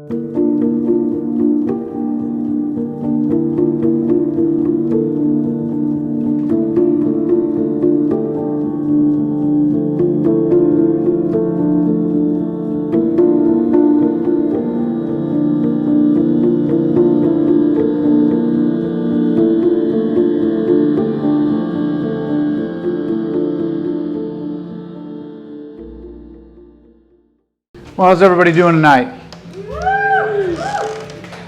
Well, how's everybody doing tonight?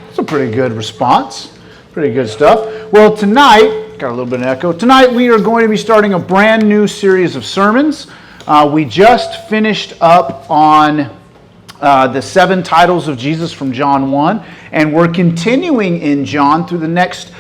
It's a pretty good response. Pretty good stuff. Well, tonight, got a little bit of echo. Tonight we are going to be starting a brand new series of sermons. We just finished up on the 7 titles of Jesus from John 1, and we're continuing in John through the next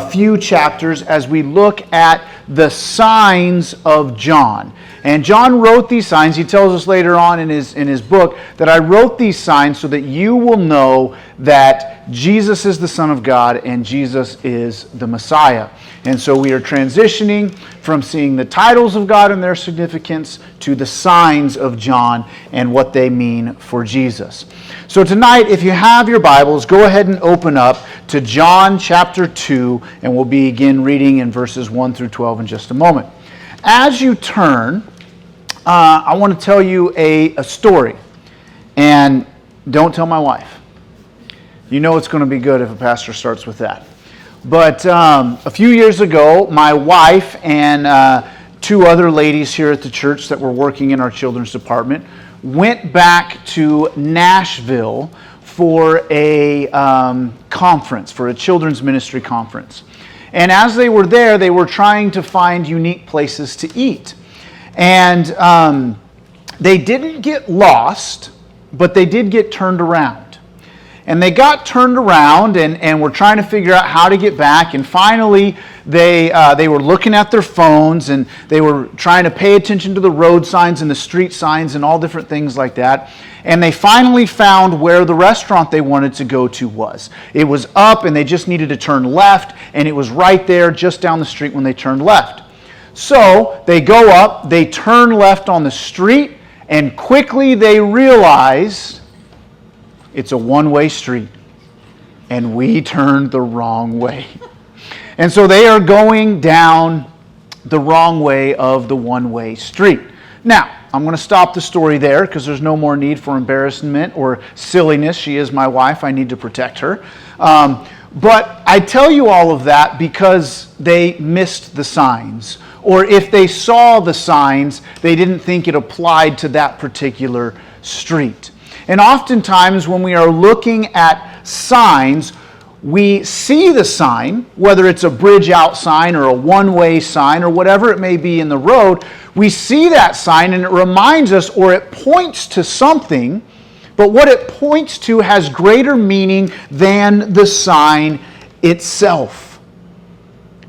few chapters as we look at the signs of John. And John wrote these signs. He tells us later on in his book that I wrote these signs so that you will know that Jesus is the Son of God and Jesus is the Messiah. And so we are transitioning from seeing the titles of God and their significance to the signs of John and what they mean for Jesus. So tonight, if you have your Bibles, go ahead and open up to John chapter 2, and we'll begin reading in verses 1 through 12 in just a moment. As you turn, I want to tell you a story, and don't tell my wife. You know it's going to be good if a pastor starts with that. But a few years ago, my wife and 2 other ladies here at the church that were working in our children's department went back to Nashville for a conference, for a children's ministry conference. And as they were there, they were trying to find unique places to eat. And they didn't get lost, but they did get turned around. And they got turned around and were trying to figure out how to get back. And finally, they were looking at their phones and they were trying to pay attention to the road signs and the street signs and all different things like that. And they finally found where the restaurant they wanted to go to was. It was up and they just needed to turn left, and it was right there just down the street when they turned left. So they go up, they turn left on the street, and quickly they realize it's a one-way street, and we turned the wrong way. And so they are going down the wrong way of the one-way street. Now, I'm going to stop the story there because there's no more need for embarrassment or silliness. She is my wife. I need to protect her. But I tell you all of that because they missed the signs. Or if they saw the signs, they didn't think it applied to that particular street. And oftentimes when we are looking at signs, we see the sign, whether it's a bridge out sign or a one-way sign or whatever it may be in the road, we see that sign and it reminds us or it points to something, but what it points to has greater meaning than the sign itself.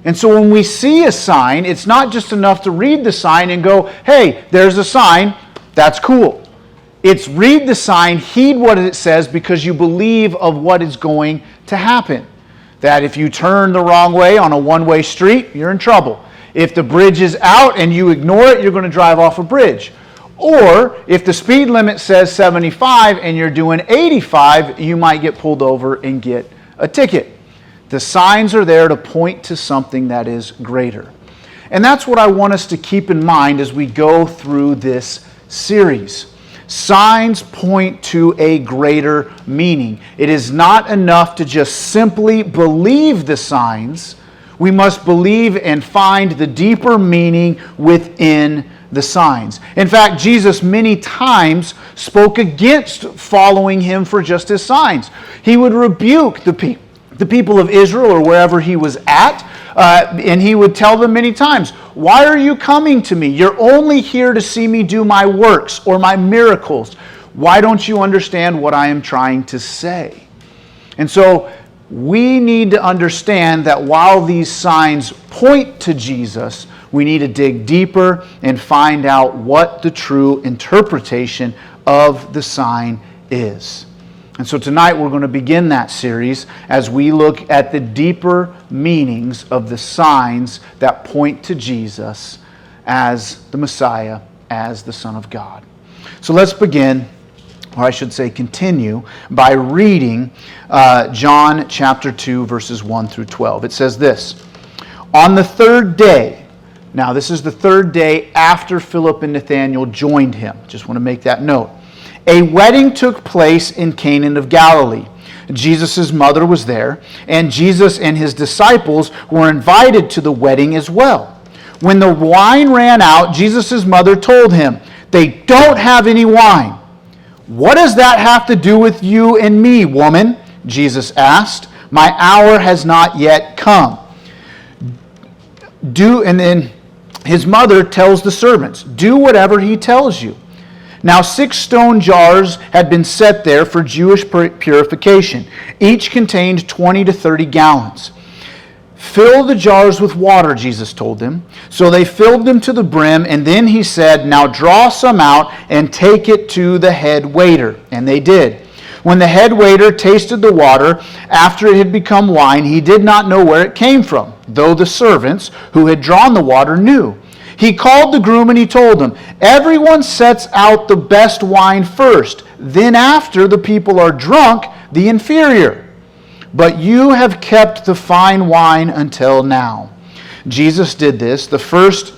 And so when we see a sign, it's not just enough to read the sign and go, hey, there's a sign, that's cool. It's read the sign, heed what it says, because you believe of what is going to happen. That if you turn the wrong way on a one-way street, you're in trouble. If the bridge is out and you ignore it, you're going to drive off a bridge. Or if the speed limit says 75 and you're doing 85, you might get pulled over and get a ticket. The signs are there to point to something that is greater. And that's what I want us to keep in mind as we go through this series. Signs point to a greater meaning. It is not enough to just simply believe the signs. We must believe and find the deeper meaning within the signs. In fact, Jesus many times spoke against following him for just his signs. He would rebuke the people of Israel or wherever he was at, and he would tell them many times, why are you coming to me? You're only here to see me do my works or my miracles. Why don't you understand what I am trying to say? And so we need to understand that while these signs point to Jesus, we need to dig deeper and find out what the true interpretation of the sign is. And so tonight we're going to begin that series as we look at the deeper meanings of the signs that point to Jesus as the Messiah, as the Son of God. So let's begin or I should say continue, by reading John chapter 2, verses 1 through 12. It says this, "On the third day," now this is the third day after Philip and Nathanael joined him. Just want to make that note. "A wedding took place in Cana of Galilee. Jesus' mother was there, and Jesus and his disciples were invited to the wedding as well. When the wine ran out, Jesus' mother told him, 'They don't have any wine.' 'What does that have to do with you and me, woman?' Jesus asked. 'My hour has not yet come.' And then his mother tells the servants, 'Do whatever he tells you.' Now 6 stone jars had been set there for Jewish purification. Each contained 20 to 30 gallons. 'Fill the jars with water,' Jesus told them. So they filled them to the brim, and then he said, 'Now draw some out and take it to the head waiter.' And they did. When the head waiter tasted the water after it had become wine, he did not know where it came from, though the servants who had drawn the water knew. He called the groom and he told him, 'Everyone sets out the best wine first. Then after the people are drunk, the inferior. But you have kept the fine wine until now.' Jesus did this, the first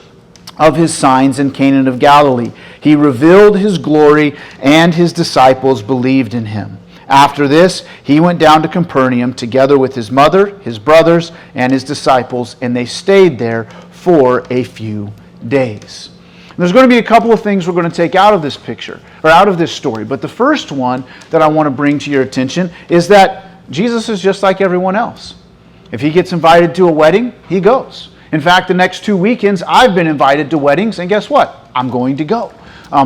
of his signs in Cana of Galilee. He revealed his glory, and his disciples believed in him. After this, he went down to Capernaum together with his mother, his brothers, and his disciples, and they stayed there for a few days." There's going to be a couple of things we're going to take out of this picture, or out of this story. But the first one that I want to bring to your attention is that Jesus is just like everyone else. If he gets invited to a wedding, he goes. In fact, the next 2 weekends, I've been invited to weddings, and guess what? I'm going to go.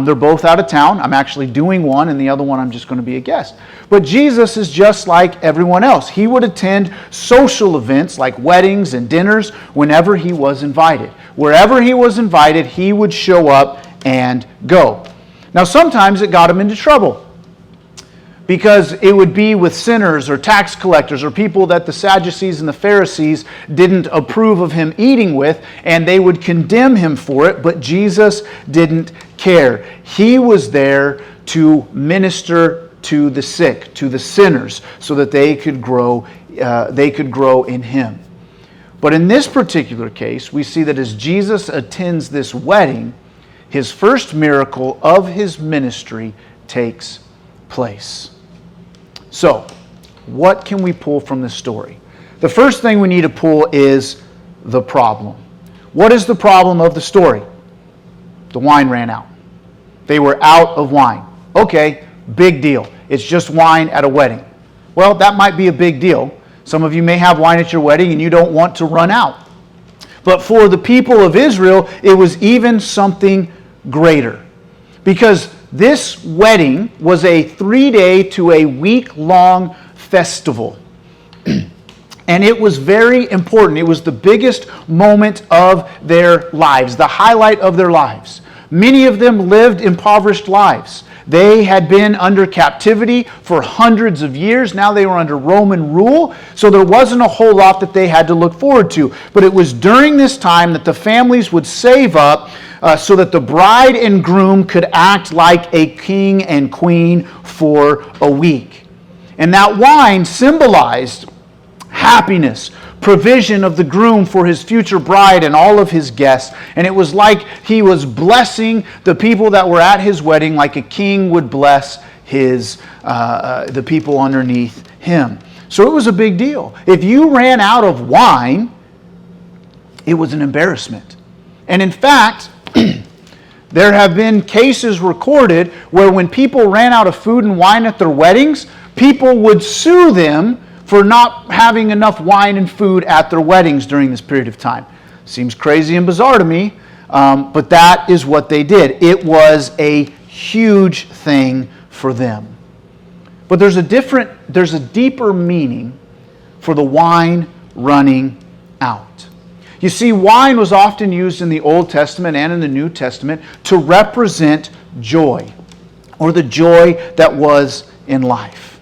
They're both out of town. I'm actually doing one, and the other one I'm just going to be a guest. But Jesus is just like everyone else. He would attend social events like weddings and dinners whenever he was invited. Wherever he was invited, he would show up and go. Now, sometimes it got him into trouble, because it would be with sinners or tax collectors or people that the Sadducees and the Pharisees didn't approve of him eating with, and they would condemn him for it, but Jesus didn't care. He was there to minister to the sick, to the sinners, so that they could grow in him. But in this particular case, we see that as Jesus attends this wedding, his first miracle of his ministry takes place. So, what can we pull from this story? The first thing we need to pull is the problem. What is the problem of the story? The wine ran out. They were out of wine. Okay, big deal. It's just wine at a wedding. Well, that might be a big deal. Some of you may have wine at your wedding and you don't want to run out. But for the people of Israel, it was even something greater. Because this wedding was a 3-day to a week-long festival. And it was very important. It was the biggest moment of their lives, the highlight of their lives. Many of them lived impoverished lives. They had been under captivity for hundreds of years. Now they were under Roman rule, so there wasn't a whole lot that they had to look forward to. But it was during this time that the families would save up so that the bride and groom could act like a king and queen for a week. And that wine symbolized happiness, provision of the groom for his future bride and all of his guests. And it was like he was blessing the people that were at his wedding like a king would bless the people underneath him. So it was a big deal. If you ran out of wine, it was an embarrassment. And in fact, there have been cases recorded where when people ran out of food and wine at their weddings, people would sue them for not having enough wine and food at their weddings during this period of time. Seems crazy and bizarre to me, but that is what they did. It was a huge thing for them. But there's a deeper meaning for the wine running out. You see, wine was often used in the Old Testament and in the New Testament to represent joy, or the joy that was in life.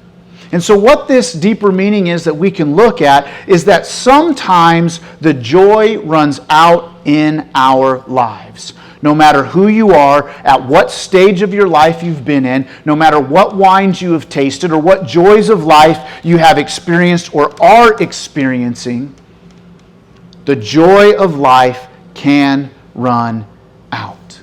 And so what this deeper meaning is that we can look at is that sometimes the joy runs out in our lives. no matter who you are, at what stage of your life you've been in, no matter what wines you have tasted or what joys of life you have experienced or are experiencing, the joy of life can run out.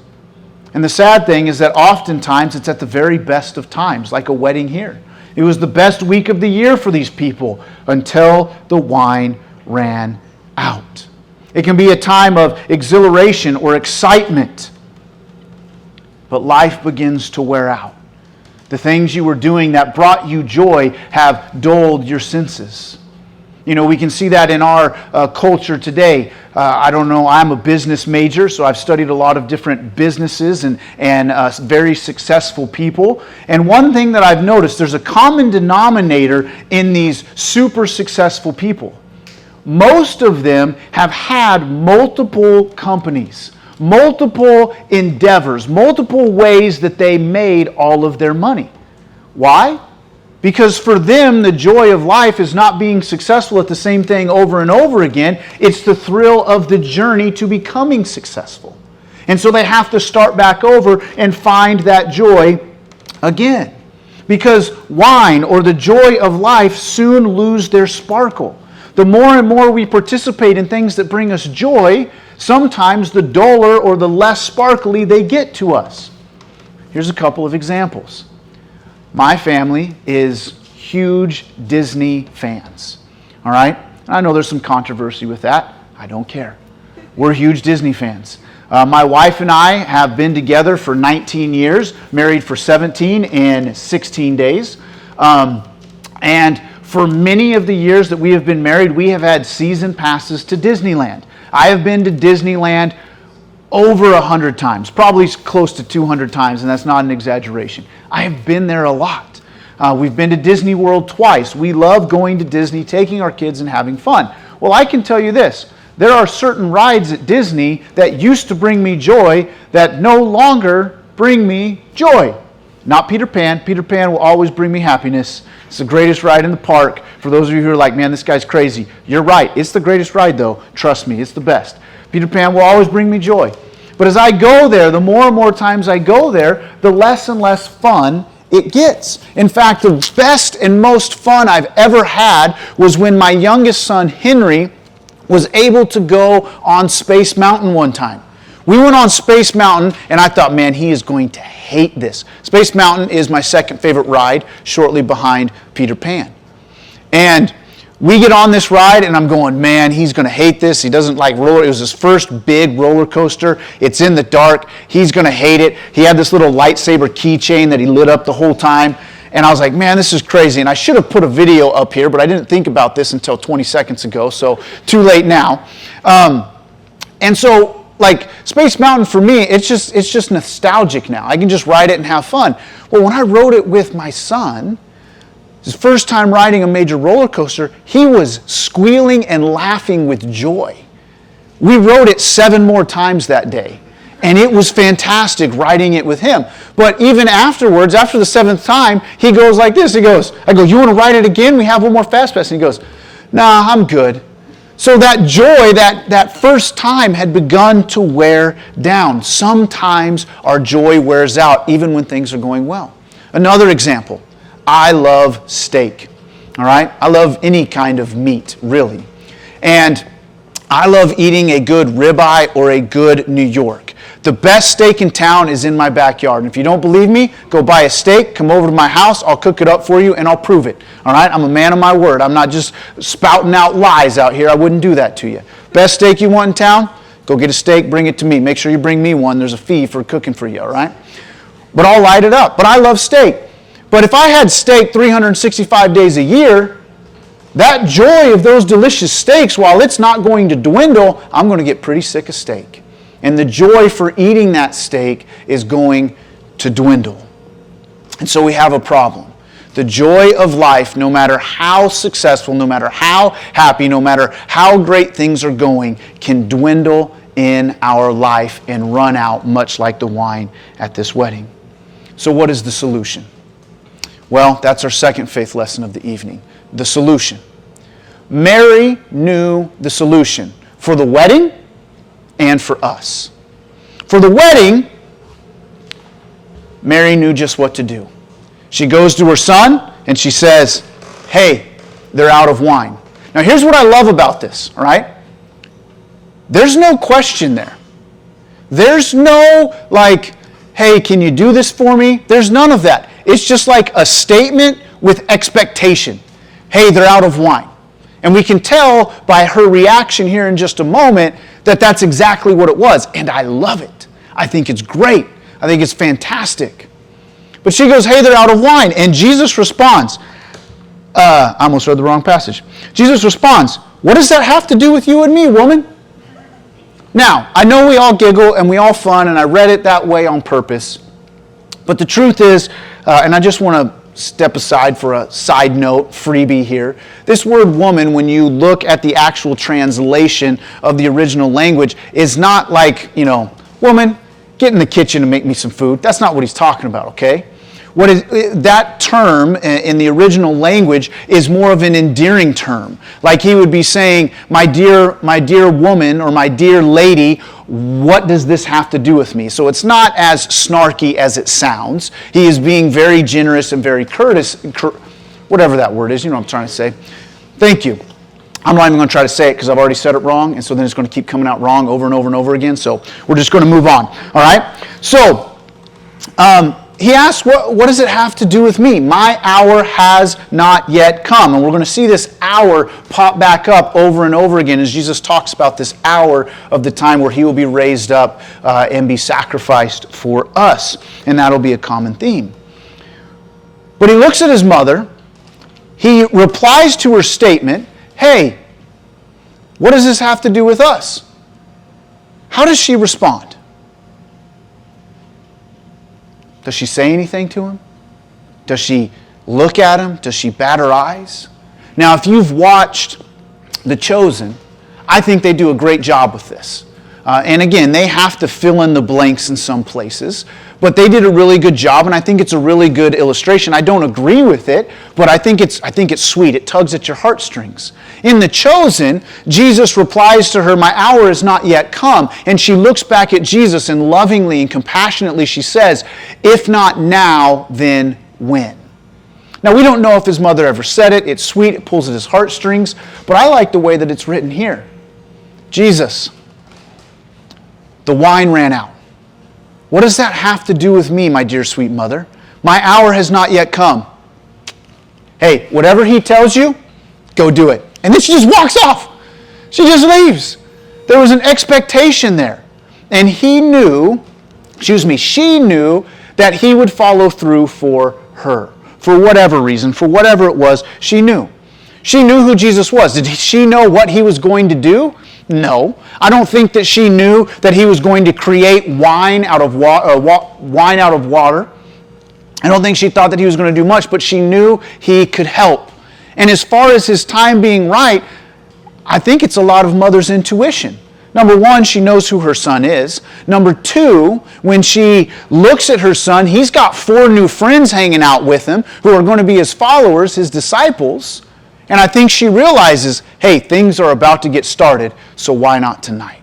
And the sad thing is that oftentimes it's at the very best of times, like a wedding here. It was the best week of the year for these people until the wine ran out. It can be a time of exhilaration or excitement, but life begins to wear out. The things you were doing that brought you joy have dulled your senses. You know, we can see that in our culture today. I don't know, I'm a business major, so I've studied a lot of different businesses and very successful people. And one thing that I've noticed, there's a common denominator in these super successful people. Most of them have had multiple companies, multiple endeavors, multiple ways that they made all of their money. Why? Because for them, the joy of life is not being successful at the same thing over and over again. It's the thrill of the journey to becoming successful. And so they have to start back over and find that joy again. Because wine or the joy of life soon lose their sparkle. The more and more we participate in things that bring us joy, sometimes the duller or the less sparkly they get to us. Here's a couple of examples. My family is huge Disney fans. All right? I know there's some controversy with that. I don't care. We're huge Disney fans. My wife and I have been together for 19 years, married for 17 in 16 days. And for many of the years that we have been married, we have had season passes to Disneyland. I have been to Disneyland over 100 times, probably close to 200 times, and that's not an exaggeration. I have been there a lot. We've been to Disney World twice. We love going to Disney, taking our kids and having fun. Well, I can tell you this. There are certain rides at Disney that used to bring me joy that no longer bring me joy. Not Peter Pan. Peter Pan will always bring me happiness. It's the greatest ride in the park. For those of you who are like, man, this guy's crazy. You're right. It's the greatest ride, though. Trust me, it's the best. Peter Pan will always bring me joy. But as I go there, the more and more times I go there, the less and less fun it gets. In fact, the best and most fun I've ever had was when my youngest son, Henry, was able to go on Space Mountain one time. We went on Space Mountain, and I thought, man, he is going to hate this. Space Mountain is my second favorite ride, shortly behind Peter Pan. And we get on this ride, and I'm going, man, he's going to hate this. He doesn't like roller. It was his first big roller coaster. It's in the dark. He's going to hate it. He had this little lightsaber keychain that he lit up the whole time. And I was like, man, this is crazy. And I should have put a video up here, but I didn't think about this until 20 seconds ago, so too late now. And so, like, Space Mountain for me, it's just nostalgic now. I can just ride it and have fun. Well, when I rode it with my son, his first time riding a major roller coaster, he was squealing and laughing with joy. We rode it 7 more times that day, and it was fantastic riding it with him. But even afterwards, after the 7th time, he goes like this. I go, you want to ride it again? We have one more Fast Pass. And he goes, nah, I'm good. So that joy, that first time had begun to wear down. Sometimes our joy wears out, even when things are going well. Another example, I love steak. All right? I love any kind of meat, really. And I love eating a good ribeye or a good New York. The best steak in town is in my backyard. And if you don't believe me, go buy a steak, come over to my house, I'll cook it up for you, and I'll prove it. All right? I'm a man of my word. I'm not just spouting out lies out here. I wouldn't do that to you. Best steak you want in town? Go get a steak, bring it to me. Make sure you bring me one. There's a fee for cooking for you, all right? But I'll light it up. But I love steak. But if I had steak 365 days a year, that joy of those delicious steaks, while it's not going to dwindle, I'm going to get pretty sick of steak. And the joy for eating that steak is going to dwindle. And so we have a problem. The joy of life, no matter how successful, no matter how happy, no matter how great things are going, can dwindle in our life and run out, much like the wine at this wedding. So what is the solution? Well, that's our second faith lesson of the evening. The solution. Mary knew the solution for the wedding and for us. For the wedding, Mary knew just what to do. She goes to her son and she says, hey, they're out of wine. Now here's what I love about this, all right? There's no question there. There's no like, hey, can you do this for me? There's none of that. It's just like a statement with expectation. Hey, they're out of wine. And we can tell by her reaction here in just a moment that that's exactly what it was. And I love it. I think it's great. I think it's fantastic. But she goes, hey, they're out of wine. And Jesus responds, I almost read the wrong passage. Jesus responds, what does that have to do with you and me, woman? Now, I know we all giggle and we all fun, and I read it that way on purpose. But the truth is, and I just want to step aside for a side note, freebie here. This word woman, when you look at the actual translation of the original language, is not like, woman, get in the kitchen and make me some food. That's not what he's talking about, okay? What is that term in the original language is more of an endearing term. Like he would be saying, my dear woman or my dear lady, what does this have to do with me? So it's not as snarky as it sounds. He is being very generous and very courteous, whatever that word is, you know what I'm trying to say. Thank you. I'm not even going to try to say it because I've already said it wrong, and so then it's going to keep coming out wrong over and over and over again. So we're just going to move on. All right? So, he asks, what does it have to do with me? My hour has not yet come. And we're going to see this hour pop back up over and over again as Jesus talks about this hour of the time where he will be raised up and be sacrificed for us. And that'll be a common theme. But he looks at his mother. He replies to her statement, hey, what does this have to do with us? How does she respond? Does she say anything to him? Does she look at him? Does she bat her eyes? Now, if you've watched The Chosen, I think they do a great job with this. And again, they have to fill in the blanks in some places, but they did a really good job, and I think it's a really good illustration. I don't agree with it, but I think it's sweet. It tugs at your heartstrings. In The Chosen, Jesus replies to her, my hour is not yet come, and she looks back at Jesus, and lovingly and compassionately she says, if not now, then when? Now, we don't know if his mother ever said it. It's sweet. It pulls at his heartstrings, but I like the way that it's written here. Jesus, the wine ran out. What does that have to do with me, my dear sweet mother? My hour has not yet come. Hey, whatever he tells you, go do it. And then she just walks off. She just leaves. There was an expectation there. And she knew that he would follow through for her. For whatever reason, for whatever it was, she knew. She knew who Jesus was. Did she know what he was going to do? No. I don't think that she knew that he was going to create wine out of water. I don't think she thought that he was going to do much, but she knew he could help. And as far as his time being right, I think it's a lot of mother's intuition. Number one, she knows who her son is. Number two, when she looks at her son, he's got 4 new friends hanging out with him who are going to be his followers, his disciples. And I think she realizes, hey, things are about to get started, so why not tonight?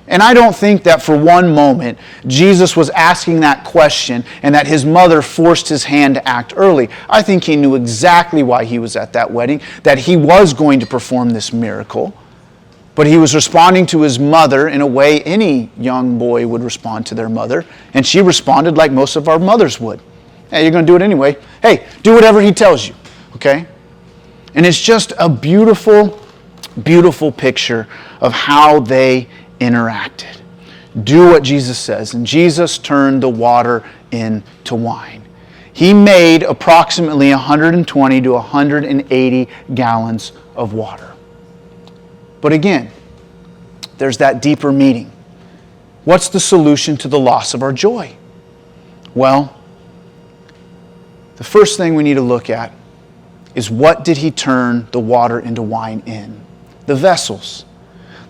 And I don't think that for one moment Jesus was asking that question and that his mother forced his hand to act early. I think he knew exactly why he was at that wedding, that he was going to perform this miracle. But he was responding to his mother in a way any young boy would respond to their mother. And she responded like most of our mothers would. Hey, you're going to do it anyway. Hey, do whatever he tells you. Okay? And it's just a beautiful, beautiful picture of how they interacted. Do what Jesus says. And Jesus turned the water into wine. He made approximately 120 to 180 gallons of water. But again, there's that deeper meaning. What's the solution to the loss of our joy? Well, the first thing we need to look at is what did he turn the water into wine in? The vessels.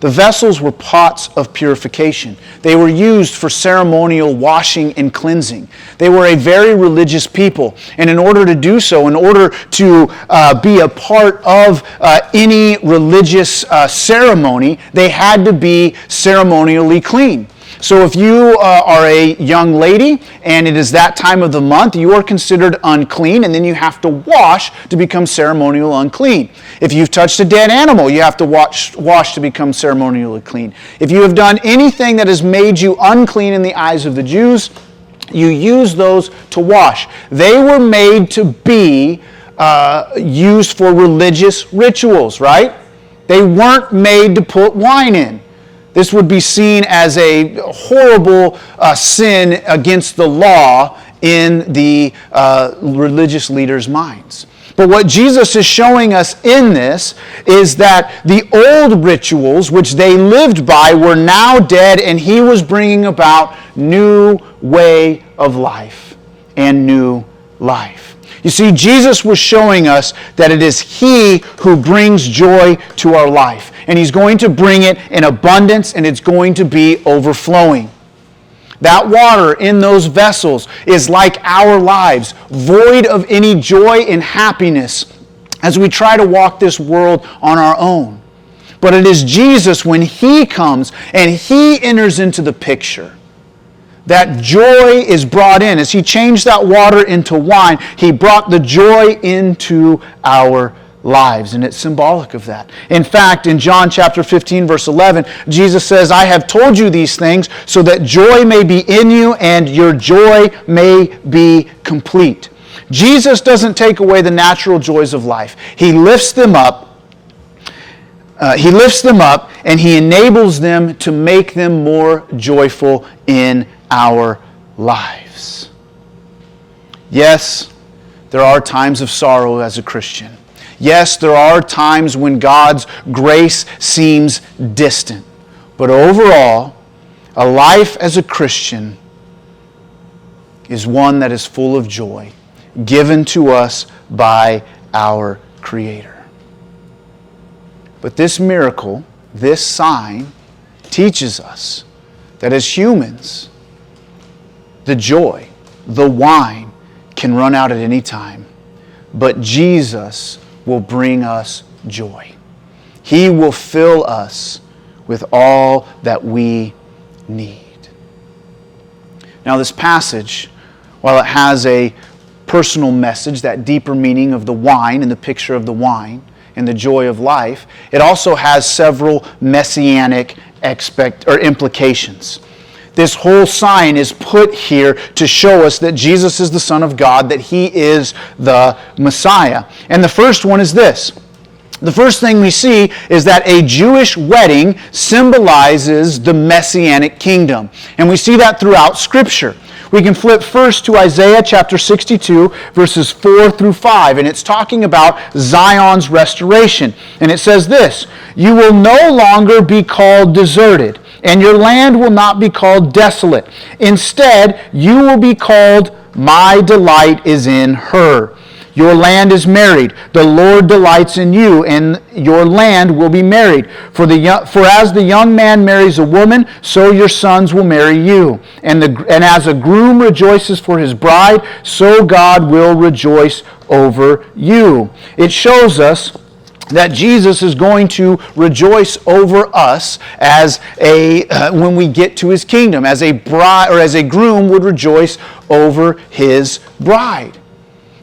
The vessels were pots of purification. They were used for ceremonial washing and cleansing. They were a very religious people. And in order to do so, in order to be a part of any religious ceremony, they had to be ceremonially clean. So if you are a young lady and it is that time of the month, you are considered unclean, and then you have to wash to become ceremonial unclean. If you've touched a dead animal, you have to wash to become ceremonially clean. If you have done anything that has made you unclean in the eyes of the Jews, you use those to wash. They were made to be used for religious rituals, right? They weren't made to put wine in. This would be seen as a horrible sin against the law in the religious leaders' minds. But what Jesus is showing us in this is that the old rituals which they lived by were now dead, and he was bringing about new way of life and new life. You see, Jesus was showing us that it is he who brings joy to our life. And he's going to bring it in abundance, and it's going to be overflowing. That water in those vessels is like our lives, void of any joy and happiness as we try to walk this world on our own. But it is Jesus, when he comes and he enters into the picture, that joy is brought in. As he changed that water into wine, he brought the joy into our lives, and it's symbolic of that. In fact, in John chapter 15, verse 11, Jesus says, I have told you these things so that joy may be in you and your joy may be complete. Jesus doesn't take away the natural joys of life. He lifts them up. And he enables them to make them more joyful in our lives. Yes, there are times of sorrow as a Christian. Yes, there are times when God's grace seems distant. But overall, a life as a Christian is one that is full of joy, given to us by our Creator. But this miracle, this sign, teaches us that as humans, the joy, the wine, can run out at any time. But Jesus will bring us joy. He will fill us with all that we need. Now this passage, while it has a personal message, that deeper meaning of the wine and the picture of the wine and the joy of life, it also has several messianic implications. This whole sign is put here to show us that Jesus is the Son of God, that he is the Messiah. And the first one is this. The first thing we see is that a Jewish wedding symbolizes the Messianic kingdom. And we see that throughout Scripture. We can flip first to Isaiah chapter 62, verses 4 through 5, and it's talking about Zion's restoration. And it says this, "You will no longer be called deserted, and your land will not be called desolate. Instead, you will be called, my delight is in her. Your land is married. The Lord delights in you, and your land will be married. For as the young man marries a woman, so your sons will marry you. And as a groom rejoices for his bride, so God will rejoice over you." It shows us that Jesus is going to rejoice over us as when we get to his kingdom, as a bride or as a groom would rejoice over his bride.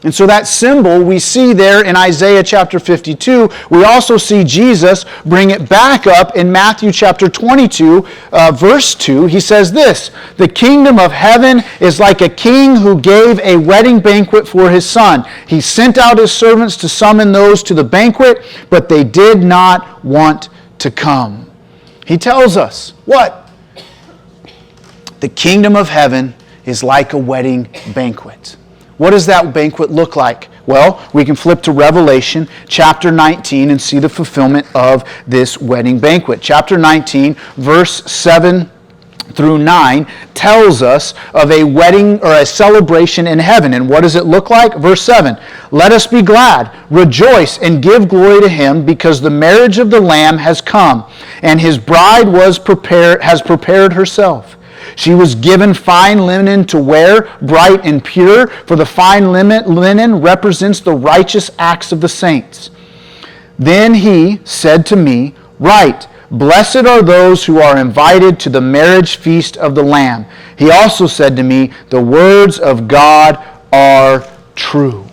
And so that symbol we see there in Isaiah chapter 52. We also see Jesus bring it back up in Matthew chapter 22, verse 2. He says this, "The kingdom of heaven is like a king who gave a wedding banquet for his son. He sent out his servants to summon those to the banquet, but they did not want to come." He tells us, what? The kingdom of heaven is like a wedding banquet. What does that banquet look like? Well, we can flip to Revelation chapter 19 and see the fulfillment of this wedding banquet. Chapter 19, verse 7 through 9 tells us of a wedding or a celebration in heaven. And what does it look like? Verse 7, "Let us be glad, rejoice, and give glory to him, because the marriage of the Lamb has come, and his bride has prepared herself. She was given fine linen to wear, bright and pure, for the fine linen represents the righteous acts of the saints. Then he said to me, 'Write, Blessed are those who are invited to the marriage feast of the Lamb. He also said to me, the words of God are true.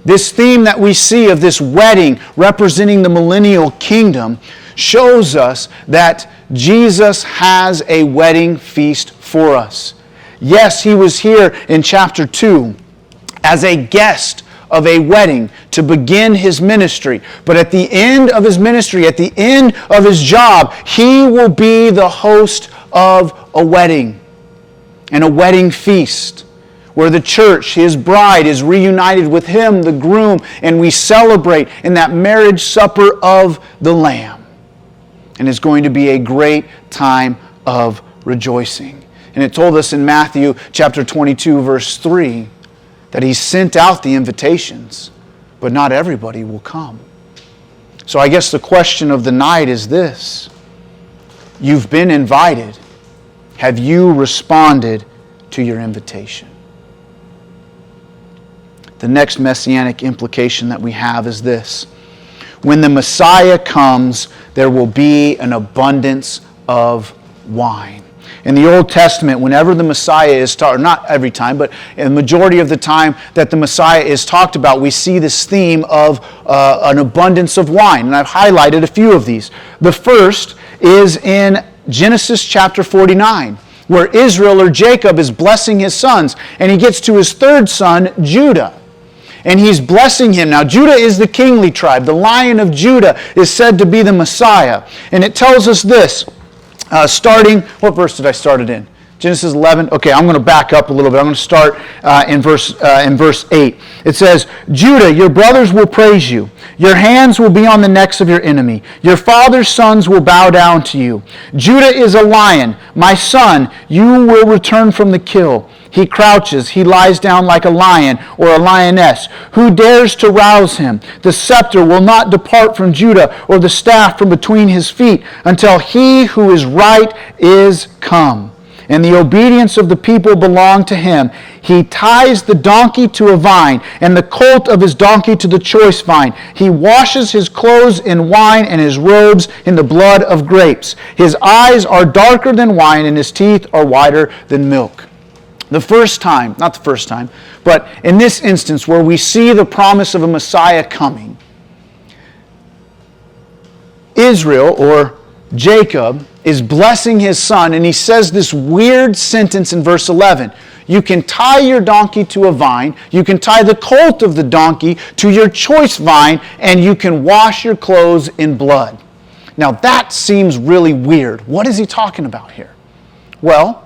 This theme that we see of this wedding representing the millennial kingdom shows us that Jesus has a wedding feast for us. Yes, he was here in chapter 2 as a guest of a wedding to begin his ministry. But at the end of his ministry, at the end of his job, he will be the host of a wedding and a wedding feast where the church, his bride, is reunited with him, the groom, and we celebrate in that marriage supper of the Lamb. And it's going to be a great time of rejoicing. And it told us in Matthew chapter 22, verse 3, that he sent out the invitations, but not everybody will come. So I guess the question of the night is this. You've been invited. Have you responded to your invitation? The next messianic implication that we have is this. When the Messiah comes, there will be an abundance of wine. In the Old Testament, whenever the Messiah is taught, not every time, but in the majority of the time that the Messiah is talked about, we see this theme of an abundance of wine. And I've highlighted a few of these. The first is in Genesis chapter 49, where Israel or Jacob is blessing his sons, and he gets to his third son, Judah. And he's blessing him. Now, Judah is the kingly tribe. The Lion of Judah is said to be the Messiah. And it tells us this, what verse did I start it in? Genesis 11. Okay, I'm going to back up a little bit. I'm going to start in verse 8. It says, Judah, your brothers will praise you. Your hands will be on the necks of your enemy. Your father's sons will bow down to you. Judah is a lion. My son, you will return from the kill. He crouches, he lies down like a lion or a lioness. Who dares to rouse him? The scepter will not depart from Judah, or the staff from between his feet, until he who is right is come. And the obedience of the people belong to him. He ties the donkey to a vine, and the colt of his donkey to the choice vine. He washes his clothes in wine, and his robes in the blood of grapes. His eyes are darker than wine, and his teeth are whiter than milk. The first time, not the first time, but in this instance where we see the promise of a Messiah coming, Israel, or Jacob, is blessing his son, and he says this weird sentence in verse 11. You can tie your donkey to a vine, you can tie the colt of the donkey to your choice vine, and you can wash your clothes in blood. Now that seems really weird. What is he talking about here? Well,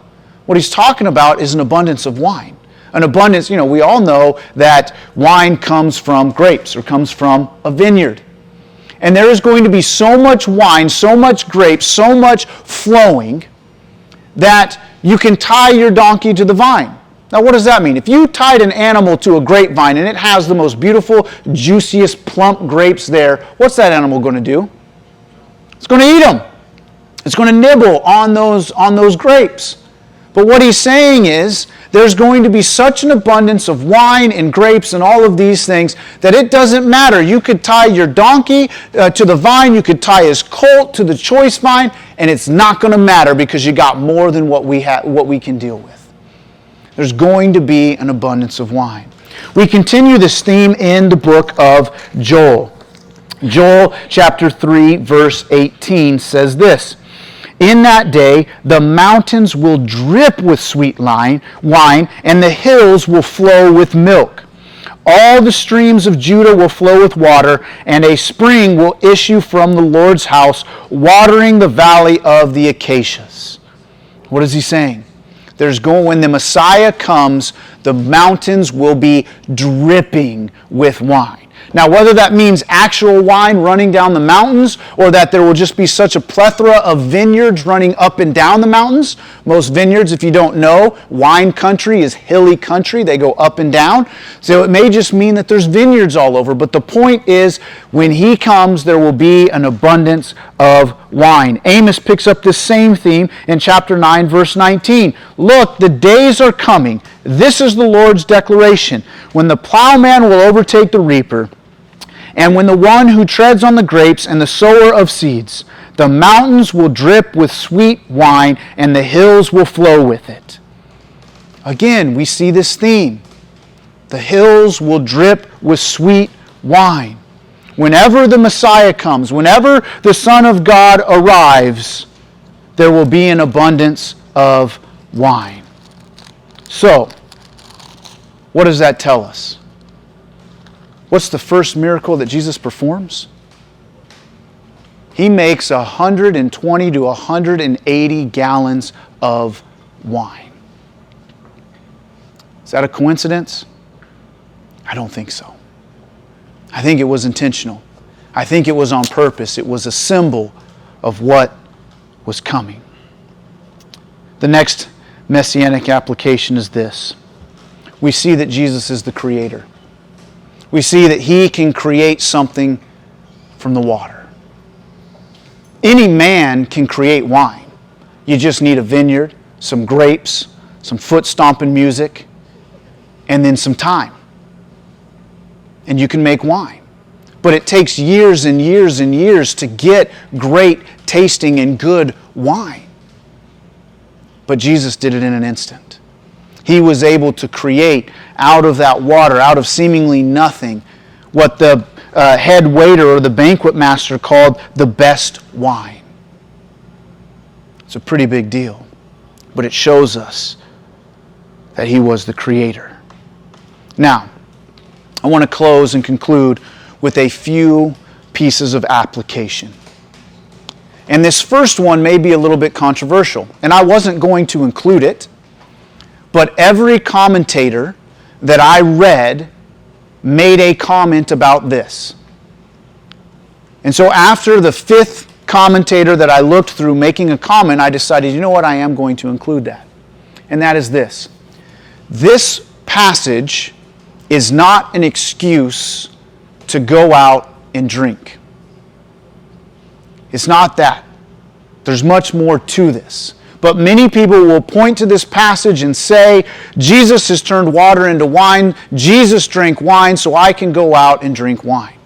what he's talking about is an abundance of wine. An abundance, we all know that wine comes from grapes or comes from a vineyard. And there is going to be so much wine, so much grapes, so much flowing that you can tie your donkey to the vine. Now what does that mean? If you tied an animal to a grapevine and it has the most beautiful, juiciest, plump grapes there, what's that animal going to do? It's going to eat them. It's going to nibble on those grapes. But what he's saying is, there's going to be such an abundance of wine and grapes and all of these things that it doesn't matter. You could tie your donkey to the vine, you could tie his colt to the choice vine, and it's not going to matter because you got more than what we can deal with. There's going to be an abundance of wine. We continue this theme in the book of Joel. Joel chapter 3, verse 18 says this. In that day, the mountains will drip with sweet wine, and the hills will flow with milk. All the streams of Judah will flow with water, and a spring will issue from the Lord's house, watering the valley of the acacias. What is he saying? When the Messiah comes, the mountains will be dripping with wine. Now, whether that means actual wine running down the mountains or that there will just be such a plethora of vineyards running up and down the mountains. Most vineyards, if you don't know, wine country is hilly country. They go up and down. So it may just mean that there's vineyards all over. But the point is, when he comes, there will be an abundance of wine. Amos picks up this same theme in chapter 9, verse 19. Look, the days are coming. This is the Lord's declaration. When the plowman will overtake the reaper, And when the one who treads on the grapes and the sower of seeds, the mountains will drip with sweet wine, and the hills will flow with it. Again, we see this theme. The hills will drip with sweet wine. Whenever the Messiah comes, whenever the Son of God arrives, there will be an abundance of wine. So, what does that tell us? What's the first miracle that Jesus performs? He makes 120 to 180 gallons of wine. Is that a coincidence? I don't think so. I think it was intentional. I think it was on purpose. It was a symbol of what was coming. The next messianic application is this. We see that Jesus is the creator. We see that He can create something from the water. Any man can create wine. You just need a vineyard, some grapes, some foot-stomping music, and then some time. And you can make wine. But it takes years and years and years to get great tasting and good wine. But Jesus did it in an instant. He was able to create out of that water, out of seemingly nothing, what the head waiter or the banquet master called the best wine. It's a pretty big deal. But it shows us that He was the creator. Now, I want to close and conclude with a few pieces of application. And this first one may be a little bit controversial, and I wasn't going to include it, but every commentator that I read made a comment about this. And so after the fifth commentator that I looked through making a comment, I decided, you know what, I am going to include that. And that is this. This passage is not an excuse to go out and drink. It's not that. There's much more to this. But many people will point to this passage and say, Jesus has turned water into wine. Jesus drank wine, so I can go out and drink wine.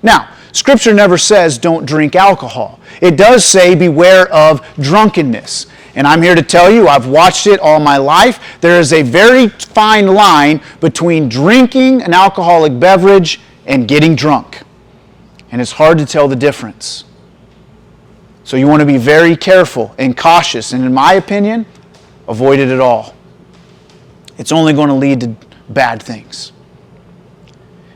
Now, Scripture never says don't drink alcohol. It does say beware of drunkenness. And I'm here to tell you, I've watched it all my life. There is a very fine line between drinking an alcoholic beverage and getting drunk. And it's hard to tell the difference. So you want to be very careful and cautious. And in my opinion, avoid it at all. It's only going to lead to bad things.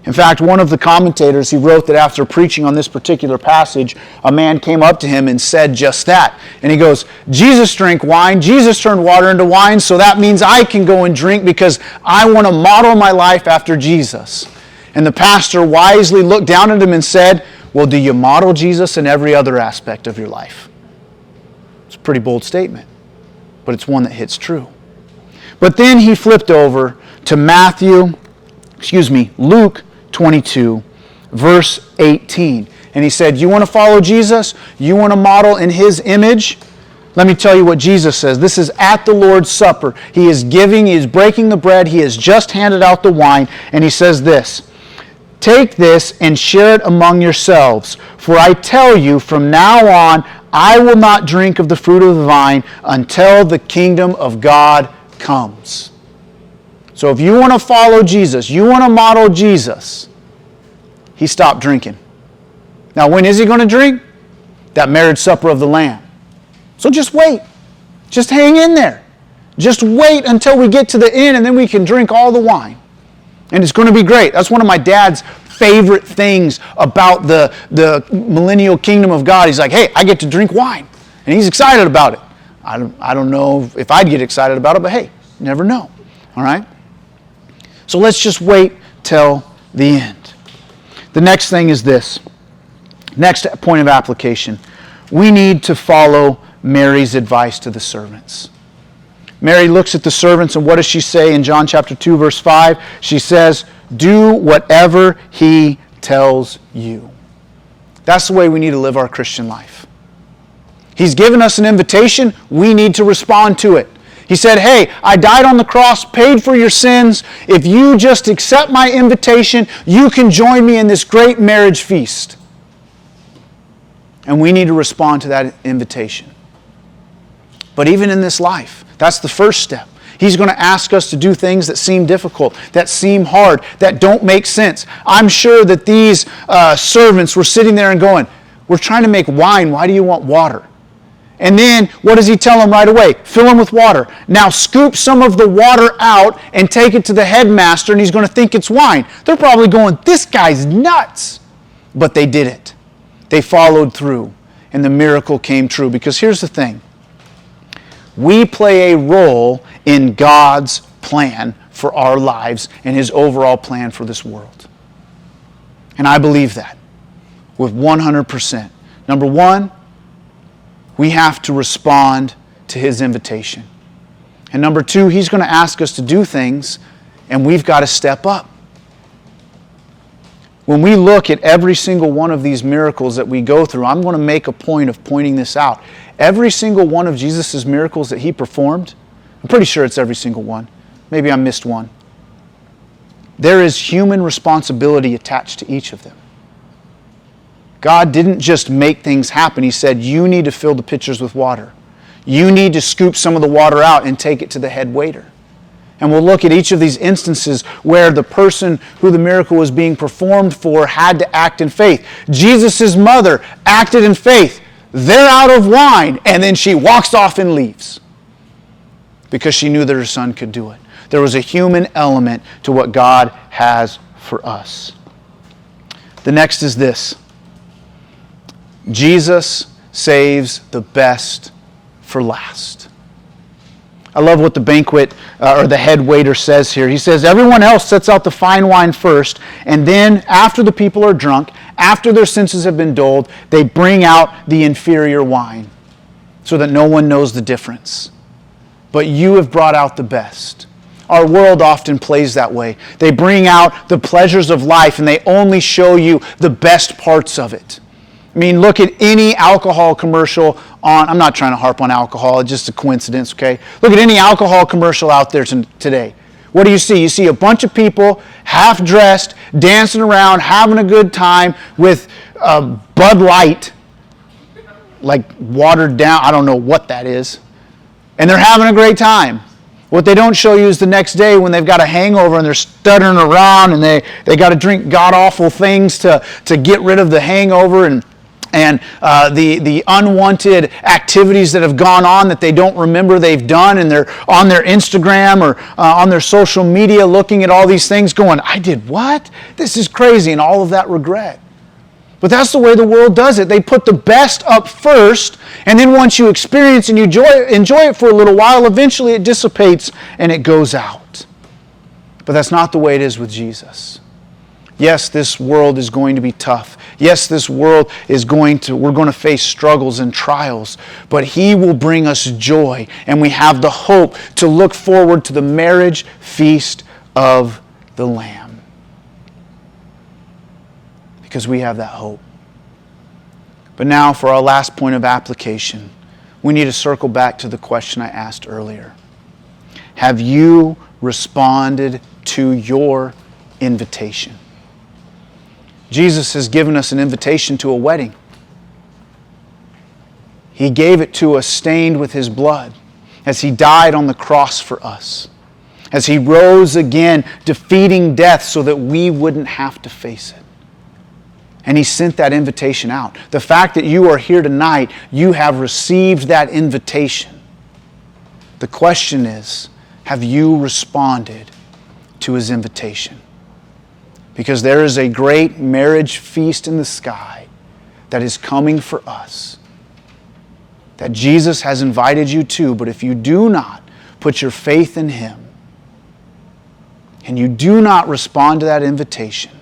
In fact, one of the commentators, he wrote that after preaching on this particular passage, a man came up to him and said just that. And he goes, Jesus drank wine, Jesus turned water into wine, so that means I can go and drink because I want to model my life after Jesus. And the pastor wisely looked down at him and said, well, do you model Jesus in every other aspect of your life? It's a pretty bold statement, but it's one that hits true. But then he flipped over to Luke 22, verse 18. And he said, you want to follow Jesus? You want to model in His image? Let me tell you what Jesus says. This is at the Lord's Supper. He is breaking the bread. He has just handed out the wine. And He says this, take this and share it among yourselves. For I tell you, from now on, I will not drink of the fruit of the vine until the kingdom of God comes. So if you want to follow Jesus, you want to model Jesus, He stopped drinking. Now when is He going to drink? That marriage supper of the Lamb. So just wait. Just hang in there. Just wait until we get to the end and then we can drink all the wine. And it's going to be great. That's one of my dad's favorite things about the millennial kingdom of God. He's like, hey, I get to drink wine. And he's excited about it. I don't know if I'd get excited about it, but hey, you never know. All right? So let's just wait till the end. The next thing is this. Next point of application. We need to follow Mary's advice to the servants. Mary looks at the servants and what does she say in John chapter 2 verse 5? She says, do whatever He tells you. That's the way we need to live our Christian life. He's given us an invitation. We need to respond to it. He said, hey, I died on the cross, paid for your sins. If you just accept my invitation, you can join me in this great marriage feast. And we need to respond to that invitation. But even in this life, that's the first step. He's going to ask us to do things that seem difficult, that seem hard, that don't make sense. I'm sure that these servants were sitting there and going, we're trying to make wine. Why do you want water? And then what does he tell them right away? Fill them with water. Now scoop some of the water out and take it to the headmaster, and he's going to think it's wine. They're probably going, this guy's nuts. But they did it. They followed through, and the miracle came true. Because here's the thing. We play a role in God's plan for our lives and His overall plan for this world. And I believe that with 100%. Number one, we have to respond to His invitation. And number two, He's going to ask us to do things, and we've got to step up. When we look at every single one of these miracles that we go through, I'm going to make a point of pointing this out. Every single one of Jesus' miracles that He performed, I'm pretty sure it's every single one. Maybe I missed one. There is human responsibility attached to each of them. God didn't just make things happen. He said, you need to fill the pitchers with water. You need to scoop some of the water out and take it to the head waiter. And we'll look at each of these instances where the person who the miracle was being performed for had to act in faith. Jesus' mother acted in faith. They're out of wine. And then she walks off and leaves because she knew that her son could do it. There was a human element to what God has for us. The next is this. Jesus saves the best for last. I love what the banquet or the head waiter says here. He says, everyone else sets out the fine wine first, and then after the people are drunk, after their senses have been dulled, they bring out the inferior wine so that no one knows the difference. But you have brought out the best. Our world often plays that way. They bring out the pleasures of life and they only show you the best parts of it. I mean, look at any alcohol commercial on, I'm not trying to harp on alcohol, it's just a coincidence, okay? Look at any alcohol commercial out there today. What do you see? You see a bunch of people, half-dressed, dancing around, having a good time with Bud Light, like watered down, I don't know what that is. And they're having a great time. What they don't show you is the next day when they've got a hangover and they're stuttering around and they got to drink god-awful things to get rid of the hangover and the unwanted activities that have gone on that they don't remember they've done, and they're on their Instagram or on their social media looking at all these things going, I did what? This is crazy, and all of that regret. But that's the way the world does it. They put the best up first, and then once you experience and you enjoy it for a little while, eventually it dissipates and it goes out. But that's not the way it is with Jesus. Yes, this world is going to be tough. Yes, this world we're going to face struggles and trials, but He will bring us joy, and we have the hope to look forward to the marriage feast of the Lamb. Because we have that hope. But now for our last point of application, we need to circle back to the question I asked earlier. Have you responded to your invitation? Jesus has given us an invitation to a wedding. He gave it to us stained with His blood as He died on the cross for us, as He rose again, defeating death so that we wouldn't have to face it. And He sent that invitation out. The fact that you are here tonight, you have received that invitation. The question is, have you responded to His invitation? Because there is a great marriage feast in the sky that is coming for us, that Jesus has invited you to. But if you do not put your faith in Him, and you do not respond to that invitation,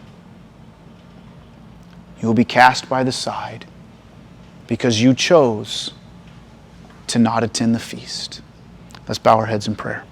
you will be cast by the side because you chose to not attend the feast. Let's bow our heads in prayer.